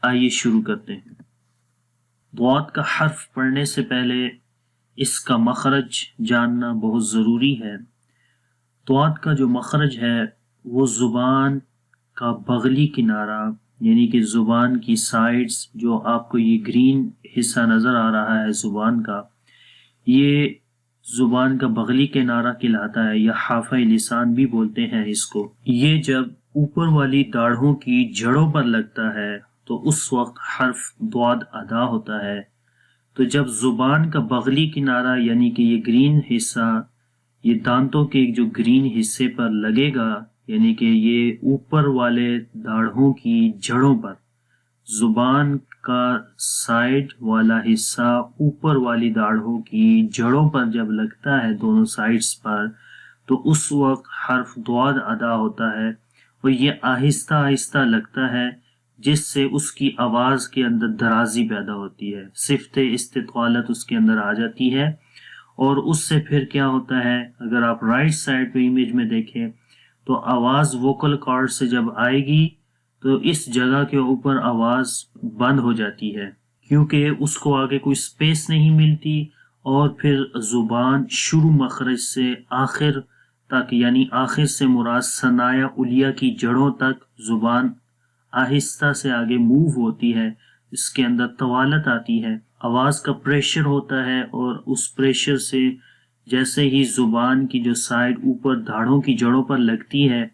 آئیے شروع کرتے ہیں۔ ضاد کا حرف پڑھنے سے پہلے اس کا مخرج جاننا بہت ضروری ہے۔ ضاد کا جو مخرج ہے وہ زبان کا بغلی کنارہ یعنی کہ زبان کی سائڈز، جو آپ کو یہ گرین حصہ نظر آ رہا ہے زبان کا، یہ زبان کا بغلی کنارہ کہلاتا ہے یا حافہ لسان بھی بولتے ہیں اس کو۔ یہ جب اوپر والی داڑھوں کی جڑوں پر لگتا ہے تو اس وقت حرف ضاد ادا ہوتا ہے۔ تو جب زبان کا بغلی کنارہ یعنی کہ یہ گرین حصہ یہ دانتوں کے جو گرین حصے پر لگے گا، یعنی کہ یہ اوپر والے داڑھوں کی جڑوں پر، زبان کا سائڈ والا حصہ اوپر والی داڑھوں کی جڑوں پر جب لگتا ہے دونوں سائڈز پر، تو اس وقت حرف ضاد ادا ہوتا ہے، اور یہ آہستہ آہستہ لگتا ہے جس سے اس کی آواز کے اندر درازی پیدا ہوتی ہے، صفت استطالت اس کے اندر آ جاتی ہے۔ اور اس سے پھر کیا ہوتا ہے، اگر آپ رائٹ سائڈ پہ امیج میں دیکھیں تو آواز ووکل کارڈ سے جب آئے گی تو اس جگہ کے اوپر آواز بند ہو جاتی ہے، کیونکہ اس کو آگے کوئی سپیس نہیں ملتی، اور پھر زبان شروع مخرج سے آخر تک، یعنی آخر سے مراد ثنایا علیہ کی جڑوں تک زبان آہستہ سے آگے موو ہوتی ہے، اس کے اندر طوالت آتی ہے، آواز کا پریشر ہوتا ہے، اور اس پریشر سے جیسے ہی زبان کی جو سائڈ اوپر دھاڑوں کی جڑوں پر لگتی ہے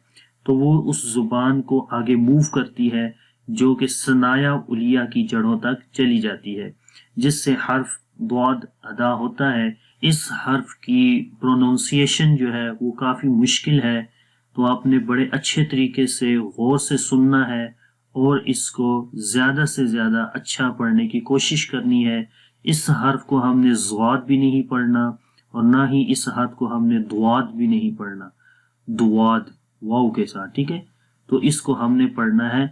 تو وہ اس زبان کو آگے موو کرتی ہے، جو کہ ثنایا علیہ کی جڑوں تک چلی جاتی ہے، جس سے حرف ضاد ادا ہوتا ہے۔ اس حرف کی پروننسیشن جو ہے وہ کافی مشکل ہے، تو آپ نے بڑے اچھے طریقے سے غور سے سننا ہے اور اس کو زیادہ سے زیادہ اچھا پڑھنے کی کوشش کرنی ہے۔ اس حرف کو ہم نے ضاد بھی نہیں پڑھنا، اور نہ ہی اس حرف کو ہم نے ضاد بھی نہیں پڑھنا، ضاد واو کے ساتھ، ٹھیک ہے؟ تو اس کو ہم نے پڑھنا ہے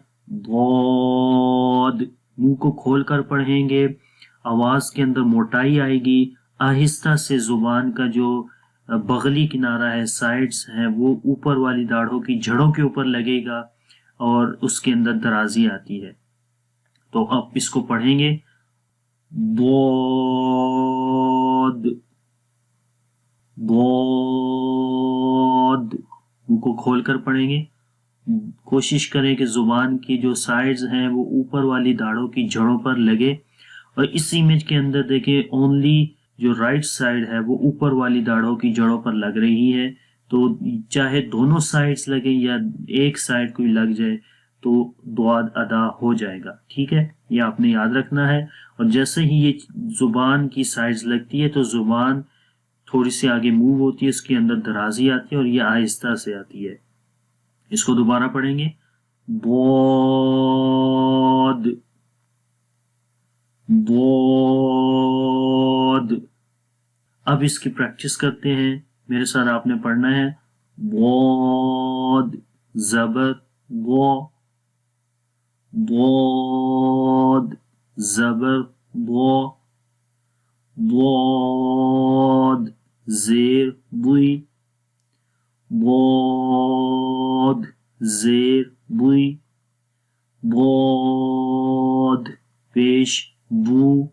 ضاد، منہ کو کھول کر پڑھیں گے، آواز کے اندر موٹائی آئے گی، آہستہ سے زبان کا جو بغلی کنارہ ہے، سائڈز ہیں، وہ اوپر والی داڑھوں کی جڑوں کے اوپر لگے گا اور اس کے اندر درازی آتی ہے۔ تو اب اس کو پڑھیں گے ضاد، ضاد، منہ کو کھول کر پڑھیں گے، کوشش کریں کہ زبان کی جو سائڈز ہیں وہ اوپر والی داڑھوں کی جڑوں پر لگے، اور اس امیج کے اندر دیکھیں اونلی جو رائٹ سائڈ ہے وہ اوپر والی داڑھوں کی جڑوں پر لگ رہی ہے، تو چاہے دونوں سائڈز لگیں یا ایک سائڈ کوئی لگ جائے تو ضاد ادا ہو جائے گا، ٹھیک ہے؟ یہ آپ نے یاد رکھنا ہے۔ اور جیسے ہی یہ زبان کی سائڈز لگتی ہے تو زبان تھوڑی سی آگے موو ہوتی ہے، اس کے اندر درازی آتی ہے اور یہ آہستہ سے آتی ہے۔ اس کو دوبارہ پڑھیں گے ضاد، ضاد۔ اب اس کی پریکٹس کرتے ہیں، میرے ساتھ آپ نے پڑھنا ہے ضاد زبر ضا، ضاد زبر ضا، ضاد زیر ضی، ضاد زیر ضی، ضاد پیش بو،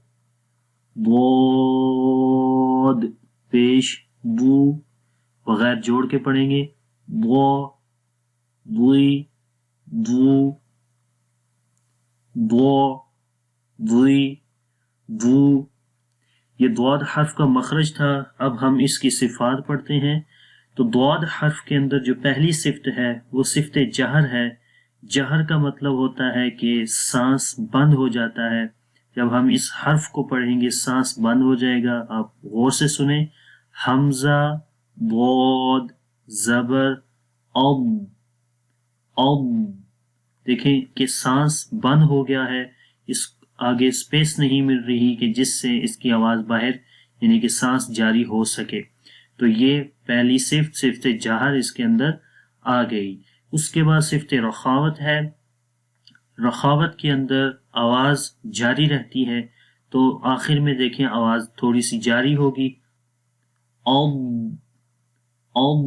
ضاد پیش بو، بغیر جوڑ کے پڑھیں گے ضا، ضی، ضو، ضا، ضی، ضو۔ یہ ضاد حرف کا مخرج تھا۔ اب ہم اس کی صفات پڑھتے ہیں۔ تو ضاد حرف کے اندر جو پہلی صفت ہے وہ صفت جہر ہے۔ جہر کا مطلب ہوتا ہے کہ سانس بند ہو جاتا ہے۔ جب ہم اس حرف کو پڑھیں گے سانس بند ہو جائے گا۔ آپ غور سے سنیں، حمزہ، ضاد، زبر، اب، اب، دیکھیں کہ سانس بند ہو گیا ہے، اس آگے سپیس نہیں مل رہی کہ جس سے اس کی آواز باہر یعنی کہ سانس جاری ہو سکے۔ تو یہ پہلی صفت جہر اس کے اندر آ گئی۔ اس کے بعد صفت رخاوت ہے۔ رخاوت کے اندر آواز جاری رہتی ہے، تو آخر میں دیکھیں آواز تھوڑی سی جاری ہوگی، اب، اب،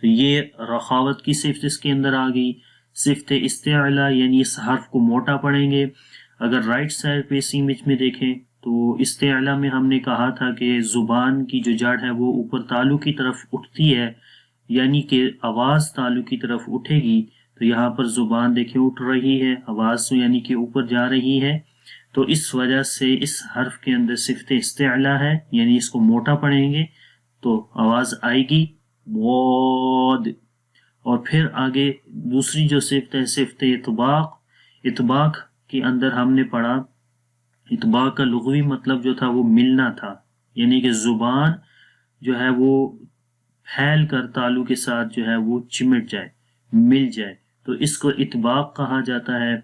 تو یہ رخاوت کی صفت اس کے اندر آ گئی۔ صفت استعلا یعنی اس حرف کو موٹا پڑھیں گے. اگر رائٹ سائڈ پہ اس امیج میں دیکھیں تو استعلا میں ہم نے کہا تھا کہ زبان کی جو جڑ ہے وہ اوپر تالو کی طرف اٹھتی ہے، یعنی کہ آواز تالو کی طرف اٹھے گی. تو یہاں پر زبان دیکھیں اٹھ رہی ہے، آواز یعنی کہ اوپر جا رہی ہے. تو اس وجہ سے اس حرف کے اندر صفت استعلا ہے، یعنی اس کو موٹا پڑھیں گے تو آواز آئے گی بود. اور پھر آگے دوسری جو صفت ہے صفت اطباق. اطباق کے اندر ہم نے پڑھا، اطباق کا لغوی مطلب جو تھا وہ ملنا تھا، یعنی کہ زبان جو ہے وہ پھیل کر تالو کے ساتھ جو ہے وہ چمٹ جائے، مل جائے، تو اس کو اطباق کہا جاتا ہے.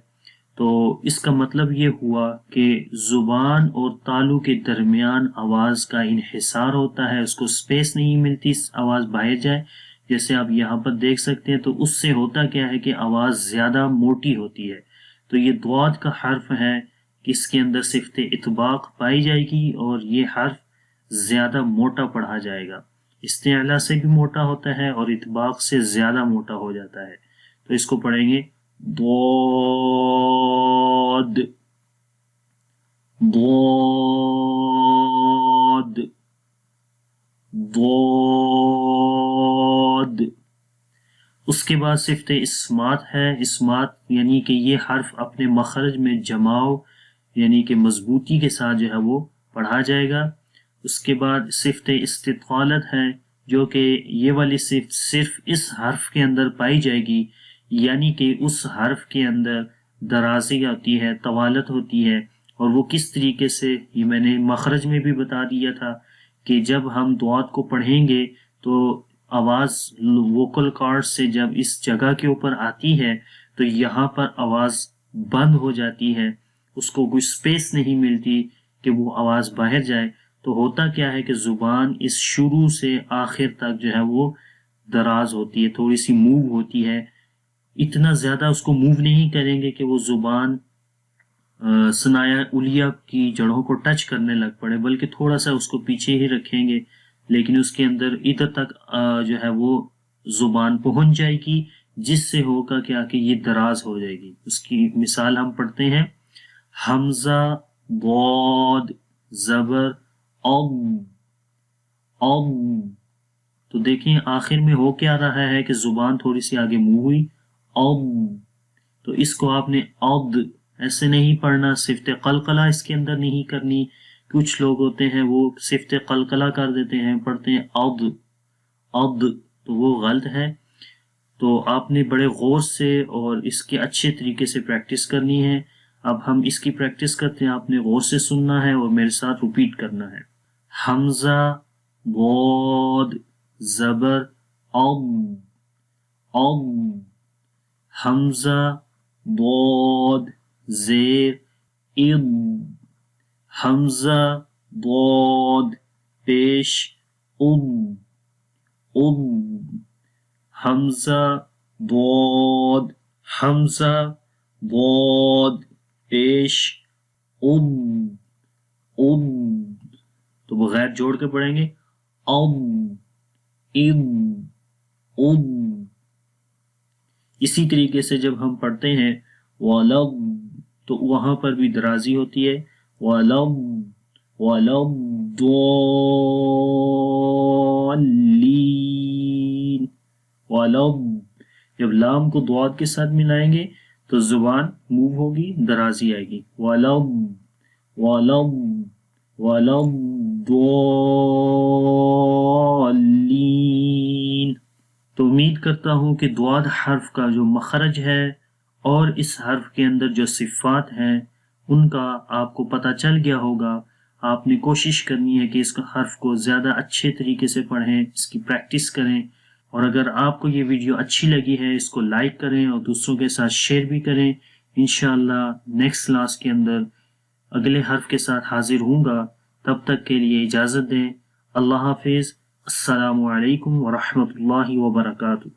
تو اس کا مطلب یہ ہوا کہ زبان اور تالو کے درمیان آواز کا انحصار ہوتا ہے، اس کو سپیس نہیں ملتی آواز باہر جائے. جیسے آپ یہاں پر دیکھ سکتے ہیں تو اس سے ہوتا کیا ہے کہ آواز زیادہ موٹی ہوتی ہے. تو یہ ضاد کا حرف ہے کہ اس کے اندر صفت اطباق پائی جائے گی اور یہ حرف زیادہ موٹا پڑھا جائے گا. استعلا سے بھی موٹا ہوتا ہے اور اطباق سے زیادہ موٹا ہو جاتا ہے. تو اس کو پڑھیں گے ضاد ضاد ضاد. اس کے بعد صفت اسمات ہے. اسمات یعنی کہ یہ حرف اپنے مخرج میں جماؤ یعنی کہ مضبوطی کے ساتھ جو ہے وہ پڑھا جائے گا. اس کے بعد صفت استطالت ہے، جو کہ یہ والی صفت صرف اس حرف کے اندر پائی جائے گی، یعنی کہ اس حرف کے اندر درازی ہوتی ہے، طوالت ہوتی ہے. اور وہ کس طریقے سے، یہ میں نے مخرج میں بھی بتا دیا تھا کہ جب ہم ضاد کو پڑھیں گے تو آواز ووکل کارڈ سے جب اس جگہ کے اوپر آتی ہے تو یہاں پر آواز بند ہو جاتی ہے، اس کو کوئی سپیس نہیں ملتی کہ وہ آواز باہر جائے. تو ہوتا کیا ہے کہ زبان اس شروع سے آخر تک جو ہے وہ دراز ہوتی ہے، تھوڑی سی موو ہوتی ہے. اتنا زیادہ اس کو موو نہیں کریں گے کہ وہ زبان ثنایا علیہ کی جڑوں کو ٹچ کرنے لگ پڑے، بلکہ تھوڑا سا اس کو پیچھے ہی رکھیں گے، لیکن اس کے اندر ادھر تک جو ہے وہ زبان پہنچ جائے گی، جس سے ہوگا کیا کہ یہ دراز ہو جائے گی. اس کی مثال ہم پڑھتے ہیں، حمزہ ضاد زبر اب اب. تو دیکھیں آخر میں ہو کیا رہا ہے کہ زبان تھوڑی سی آگے منہ ہوئی اب. تو اس کو آپ نے اد ایسے نہیں پڑھنا، صفت قلقلہ اس کے اندر نہیں کرنی. کچھ لوگ ہوتے ہیں وہ صفت قلقلہ کر دیتے ہیں، پڑھتے ہیں اد اد، تو وہ غلط ہے. تو آپ نے بڑے غور سے اور اس کے اچھے طریقے سے پریکٹس کرنی ہے. اب ہم اس کی پریکٹس کرتے ہیں، آپ نے غور سے سننا ہے اور میرے ساتھ ریپیٹ کرنا ہے. حمزہ ضاد زبر اب اب. حمزہ ضاد زیر اب. حمزہ ضاد پیش اب اب. حمزہ ضاد حمزہ ضاد پیش اب اب. تو بغیر جوڑ کے پڑھیں گے اب اب اب. اسی طریقے سے جب ہم پڑھتے ہیں وَلَض تو وہاں پر بھی درازی ہوتی ہے، وَلَض وَلَضَّالِّينَ. وَلَض جب لام کو ضاد کے ساتھ ملائیں گے تو زبان موو ہوگی، درازی آئے گی. وَلَض وَلَضَّالِّينَ. تو امید کرتا ہوں کہ ضاد حرف کا جو مخرج ہے اور اس حرف کے اندر جو صفات ہیں ان کا آپ کو پتہ چل گیا ہوگا. آپ نے کوشش کرنی ہے کہ اس کا حرف کو زیادہ اچھے طریقے سے پڑھیں، اس کی پریکٹس کریں. اور اگر آپ کو یہ ویڈیو اچھی لگی ہے اس کو لائک کریں اور دوسروں کے ساتھ شیئر بھی کریں. انشاءاللہ نیکسٹ کلاس کے اندر اگلے حرف کے ساتھ حاضر ہوں گا. تب تک کے لیے اجازت دیں. اللہ حافظ. السلام علیکم ورحمۃ اللہ وبرکاتہ.